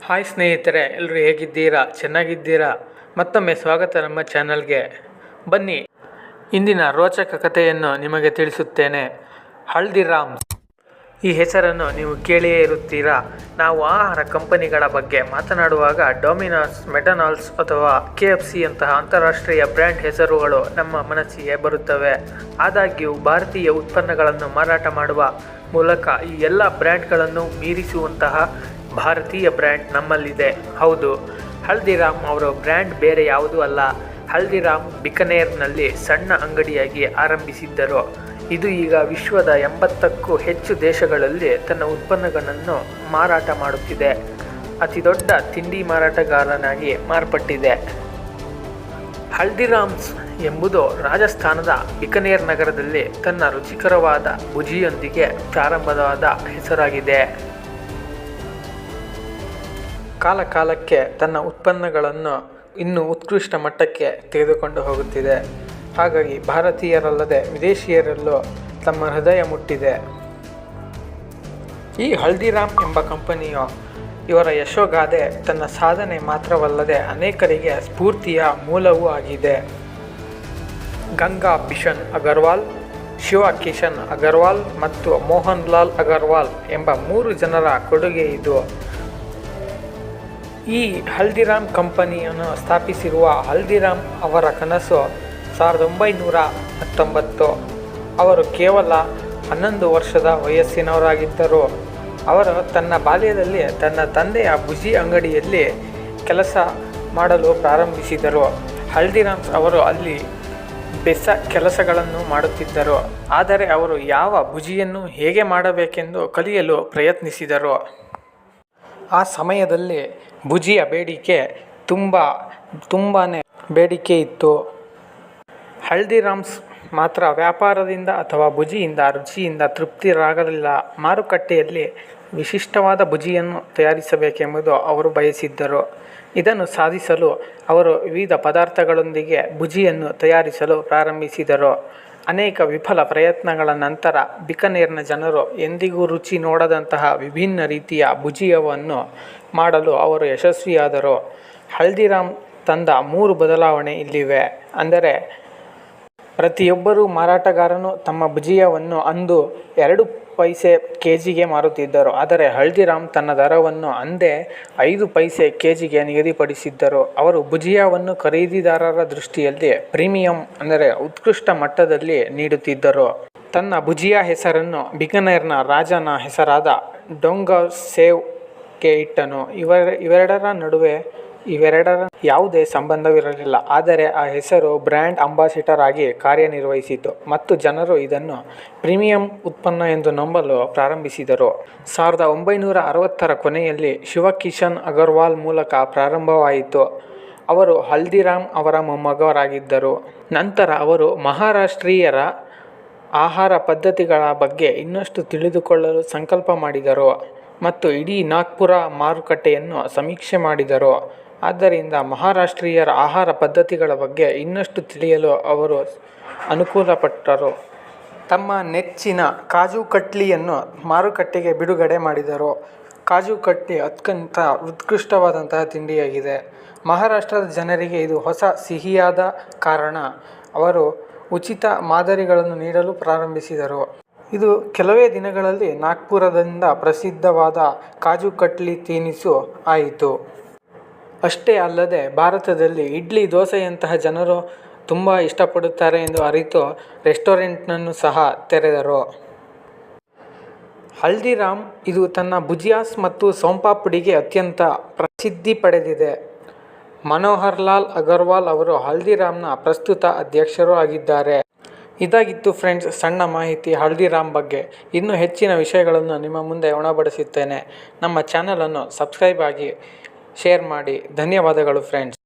Hi ಸ್ನೇಹಿತರೆ, ಎಲ್ಲರೂ ಹೇಗಿದ್ದೀರಾ? ಚೆನ್ನಾಗಿದ್ದೀರಾ? ಮತ್ತೊಮ್ಮೆ ಸ್ವಾಗತ ನಮ್ಮ ಚಾನಲ್ಗೆ. ಬನ್ನಿ, ಇಂದಿನ ರೋಚಕ ಕಥೆಯನ್ನು ನಿಮಗೆ ತಿಳಿಸುತ್ತೇನೆ. ಹಲ್ದಿರಾಮ್ಸ್ ಈ ಹೆಸರನ್ನು ನೀವು ಕೇಳಿಯೇ ಇರುತ್ತೀರಾ. ನಾವು ಆಹಾರ ಕಂಪನಿಗಳ ಬಗ್ಗೆ ಮಾತನಾಡುವಾಗ ಡೊಮಿನೋಸ್, ಮೆಕ್ಡೊನಾಲ್ಡ್ಸ್ ಅಥವಾ KFC ಯಂತಹ ಅಂತಾರಾಷ್ಟ್ರೀಯ ಬ್ರ್ಯಾಂಡ್ ಹೆಸರುಗಳು ನಮ್ಮ ಮನಸ್ಸಿಗೆ ಬರುತ್ತವೆ. ಆದಾಗ್ಯೂ ಭಾರತೀಯ ಉತ್ಪನ್ನಗಳನ್ನು ಮಾರಾಟ ಮಾಡುವ ಮೂಲಕ ಈ ಎಲ್ಲ ಬ್ರ್ಯಾಂಡ್ಗಳನ್ನು ಮೀರಿಸುವಂತಹ ಭಾರತೀಯ ಬ್ರ್ಯಾಂಡ್ ನಮ್ಮಲ್ಲಿದೆ. ಹೌದು, ಹಲ್ದಿರಾಮ್ ಅವರ ಬ್ರ್ಯಾಂಡ್ ಬೇರೆ ಯಾವುದೂ ಅಲ್ಲ. ಹಲ್ದಿರಾಮ್ ಬಿಕನೇರ್ನಲ್ಲಿ ಸಣ್ಣ ಅಂಗಡಿಯಾಗಿ ಆರಂಭಿಸಿದ್ದರು. ಇದು ಈಗ ವಿಶ್ವದ 80ಕ್ಕೂ ಹೆಚ್ಚು ದೇಶಗಳಲ್ಲಿ ತನ್ನ ಉತ್ಪನ್ನಗಳನ್ನು ಮಾರಾಟ ಮಾಡುತ್ತಿದೆ. ಅತಿದೊಡ್ಡ ತಿಂಡಿ ಮಾರಾಟಗಾರನಾಗಿ ಮಾರ್ಪಟ್ಟಿದೆ. ಹಲ್ದಿರಾಮ್ಸ್ ಎಂಬುದು ರಾಜಸ್ಥಾನದ ಬಿಕನೇರ್ ನಗರದಲ್ಲಿ ತನ್ನ ರುಚಿಕರವಾದ ಭುಜಿಯೊಂದಿಗೆ ಪ್ರಾರಂಭವಾದ ಹೆಸರಾಗಿದೆ. ಕಾಲಕ್ಕೆ ತನ್ನ ಉತ್ಪನ್ನಗಳನ್ನು ಇನ್ನೂ ಉತ್ಕೃಷ್ಟ ಮಟ್ಟಕ್ಕೆ ತೆಗೆದುಕೊಂಡು ಹೋಗುತ್ತಿದೆ. ಹಾಗಾಗಿ ಭಾರತೀಯರಲ್ಲದೆ ವಿದೇಶಿಯರಲ್ಲೂ ತಮ್ಮ ಹೃದಯ ಮುಟ್ಟಿದೆ. ಈ ಹಲ್ದಿರಾಮ್ ಎಂಬ ಕಂಪನಿಯು ಇವರ ಯಶೋಗಾಥೆ ತನ್ನ ಸಾಧನೆ ಮಾತ್ರವಲ್ಲದೆ ಅನೇಕರಿಗೆ ಸ್ಫೂರ್ತಿಯ ಮೂಲವೂ ಆಗಿದೆ. ಗಂಗಾ ಬಿಷನ್ ಅಗರ್ವಾಲ್, ಶಿವ ಕಿಶನ್ ಅಗರ್ವಾಲ್ ಮತ್ತು ಮೋಹನ್ ಲಾಲ್ ಅಗರ್ವಾಲ್ ಎಂಬ 3 ಜನರ ಕೊಡುಗೆ ಇದು. ಈ ಹಲ್ದಿರಾಮ್ ಕಂಪನಿಯನ್ನು ಸ್ಥಾಪಿಸಿರುವ ಹಲ್ದಿರಾಮ್ ಅವರ ಕನಸು 1919. ಅವರು ಕೇವಲ 11 ವರ್ಷದ ವಯಸ್ಸಿನವರಾಗಿದ್ದರು. ಅವರು ತನ್ನ ಬಾಲ್ಯದಲ್ಲಿ ತನ್ನ ತಂದೆಯ ಭುಜಿ ಅಂಗಡಿಯಲ್ಲಿ ಕೆಲಸ ಮಾಡಲು ಪ್ರಾರಂಭಿಸಿದರು. ಹಲ್ದಿರಾಮ್ಸ್ ಅವರು ಅಲ್ಲಿ ಬೆಸ ಕೆಲಸಗಳನ್ನು ಮಾಡುತ್ತಿದ್ದರು. ಆದರೆ ಅವರು ಯಾವ ಭುಜಿಯನ್ನು ಹೇಗೆ ಮಾಡಬೇಕೆಂದು ಕಲಿಯಲು ಪ್ರಯತ್ನಿಸಿದರು. ಆ ಸಮಯದಲ್ಲಿ ಭುಜಿಯ ಬೇಡಿಕೆ ತುಂಬಾ ಬೇಡಿಕೆ ಇತ್ತು. ಹಲ್ದಿರಾಮ್ಸ್ ಮಾತ್ರ ವ್ಯಾಪಾರದಿಂದ ಅಥವಾ ಭುಜಿಯಿಂದ ರುಚಿಯಿಂದ ತೃಪ್ತರಾಗಲಿಲ್ಲ. ಮಾರುಕಟ್ಟೆಯಲ್ಲಿ ವಿಶಿಷ್ಟವಾದ ಭುಜಿಯನ್ನು ತಯಾರಿಸಬೇಕೆಂಬುದು ಅವರು ಬಯಸಿದ್ದರು. ಇದನ್ನು ಸಾಧಿಸಲು ಅವರು ವಿವಿಧ ಪದಾರ್ಥಗಳೊಂದಿಗೆ ಭುಜಿಯನ್ನು ತಯಾರಿಸಲು ಪ್ರಾರಂಭಿಸಿದರು. ಅನೇಕ ವಿಫಲ ಪ್ರಯತ್ನಗಳ ನಂತರ ಬಿಕನೇರ್ನ ಜನರು ಎಂದಿಗೂ ರುಚಿ ನೋಡದಂತಹ ವಿಭಿನ್ನ ರೀತಿಯ ಭುಜಿಯವನ್ನು ಮಾಡಲು ಅವರು ಯಶಸ್ವಿಯಾದರು. ಹಲ್ದಿರಾಮ್ ತಂದ 3 ಬದಲಾವಣೆ ಇಲ್ಲಿವೆ. ಅಂದರೆ, ಪ್ರತಿಯೊಬ್ಬರೂ ಮಾರಾಟಗಾರನು ತಮ್ಮ ಭುಜಿಯವನ್ನು ಅಂದು 2 ಪೈಸೆ ಕೆಜಿಗೆ ಮಾರುತ್ತಿದ್ದರು. ಆದರೆ ಹಲ್ದಿರಾಮ್ ತನ್ನ ದರವನ್ನು ಅಂದೇ 5 ಪೈಸೆ ಕೆಜಿಗೆ ನಿಗದಿಪಡಿಸಿದ್ದರು. ಅವರು ಭುಜಿಯವನ್ನು ಖರೀದಿದಾರರ ದೃಷ್ಟಿಯಲ್ಲಿ ಪ್ರೀಮಿಯಂ ಅಂದರೆ ಉತ್ಕೃಷ್ಟ ಮಟ್ಟದಲ್ಲಿ ನೀಡುತ್ತಿದ್ದರು. ತನ್ನ ಭುಜಿಯ ಹೆಸರನ್ನು ಬಿಕನೇರ್ನ ರಾಜನ ಹೆಸರಾದ ಡೊಂಗಸೇವ್ಗೆ ಇಟ್ಟನು. ಇವೆರಡರ ಯಾವುದೇ ಸಂಬಂಧವಿರಲಿಲ್ಲ. ಆದರೆ ಆ ಹೆಸರು ಬ್ರ್ಯಾಂಡ್ ಅಂಬಾಸಿಡರ್ ಆಗಿ ಕಾರ್ಯನಿರ್ವಹಿಸಿತು ಮತ್ತು ಜನರು ಇದನ್ನು ಪ್ರೀಮಿಯಂ ಉತ್ಪನ್ನ ಎಂದು ನಂಬಲು ಪ್ರಾರಂಭಿಸಿದರು. 1960ರ ಕೊನೆಯಲ್ಲಿ ಶಿವ ಕಿಶನ್ ಅಗರ್ವಾಲ್ ಮೂಲಕ ಪ್ರಾರಂಭವಾಯಿತು. ಅವರು ಹಲ್ದಿರಾಮ್ ಅವರ ಮೊಮ್ಮಗರಾಗಿದ್ದರು. ನಂತರ ಅವರು ಮಹಾರಾಷ್ಟ್ರೀಯರ ಆಹಾರ ಪದ್ಧತಿಗಳ ಬಗ್ಗೆ ಇನ್ನಷ್ಟು ತಿಳಿದುಕೊಳ್ಳಲು ಸಂಕಲ್ಪ ಮಾಡಿದರು ಮತ್ತು ಇಡೀ ನಾಗ್ಪುರ ಮಾರುಕಟ್ಟೆಯನ್ನು ಸಮೀಕ್ಷೆ ಮಾಡಿದರು. ಆದ್ದರಿಂದ ಮಹಾರಾಷ್ಟ್ರೀಯರ ಆಹಾರ ಪದ್ಧತಿಗಳ ಬಗ್ಗೆ ಇನ್ನಷ್ಟು ತಿಳಿಯಲು ಅವರು ಅನುಕೂಲಪಟ್ಟರು. ತಮ್ಮ ನೆಚ್ಚಿನ ಕಾಜು ಕಟ್ಲಿಯನ್ನು ಮಾರುಕಟ್ಟೆಗೆ ಬಿಡುಗಡೆ ಮಾಡಿದರು. ಕಾಜು ಕಟ್ಲಿ ಅತ್ಯಂತ ಉತ್ಕೃಷ್ಟವಾದಂತಹ ತಿಂಡಿಯಾಗಿದೆ. ಮಹಾರಾಷ್ಟ್ರದ ಜನರಿಗೆ ಇದು ಹೊಸ ಸಿಹಿಯಾದ ಕಾರಣ ಅವರು ಉಚಿತ ಮಾದರಿಗಳನ್ನು ನೀಡಲು ಪ್ರಾರಂಭಿಸಿದರು. ಇದು ಕೆಲವೇ ದಿನಗಳಲ್ಲಿ ನಾಗ್ಪುರದಿಂದ ಪ್ರಸಿದ್ಧವಾದ ಕಾಜು ಕಟ್ಲಿ ತಿನಿಸು ಆಯಿತು. ಅಷ್ಟೇ ಅಲ್ಲದೆ ಭಾರತದಲ್ಲಿ ಇಡ್ಲಿ, ದೋಸೆಯಂತಹ ಜನರು ತುಂಬ ಇಷ್ಟಪಡುತ್ತಾರೆ ಎಂದು ಅರಿತು ರೆಸ್ಟೋರೆಂಟನ್ನು ಸಹ ತೆರೆದರು. ಹಲ್ದಿರಾಮ್ ಇದು ತನ್ನ ಭುಜಿಯಾಸ್ ಮತ್ತು ಸೋಂಪಾಪುಡಿಗೆ ಅತ್ಯಂತ ಪ್ರಸಿದ್ಧಿ ಪಡೆದಿದೆ. ಮನೋಹರ್ ಲಾಲ್ ಅಗರ್ವಾಲ್ ಅವರು ಹಲ್ದಿರಾಮ್ನ ಪ್ರಸ್ತುತ ಅಧ್ಯಕ್ಷರೂ ಆಗಿದ್ದಾರೆ. ಇದಾಗಿತ್ತು ಫ್ರೆಂಡ್ಸ್, ಸಣ್ಣ ಮಾಹಿತಿ ಹಲ್ದಿರಾಮ್ ಬಗ್ಗೆ. ಇನ್ನೂ ಹೆಚ್ಚಿನ ವಿಷಯಗಳನ್ನು ನಿಮ್ಮ ಮುಂದೆ ಉಣಬಡಿಸುತ್ತೇನೆ. ನಮ್ಮ ಚಾನಲನ್ನು ಸಬ್ಸ್ಕ್ರೈಬ್ ಆಗಿ, ಶೇರ್ ಮಾಡಿ. ಧನ್ಯವಾದಗಳು ಫ್ರೆಂಡ್ಸ್.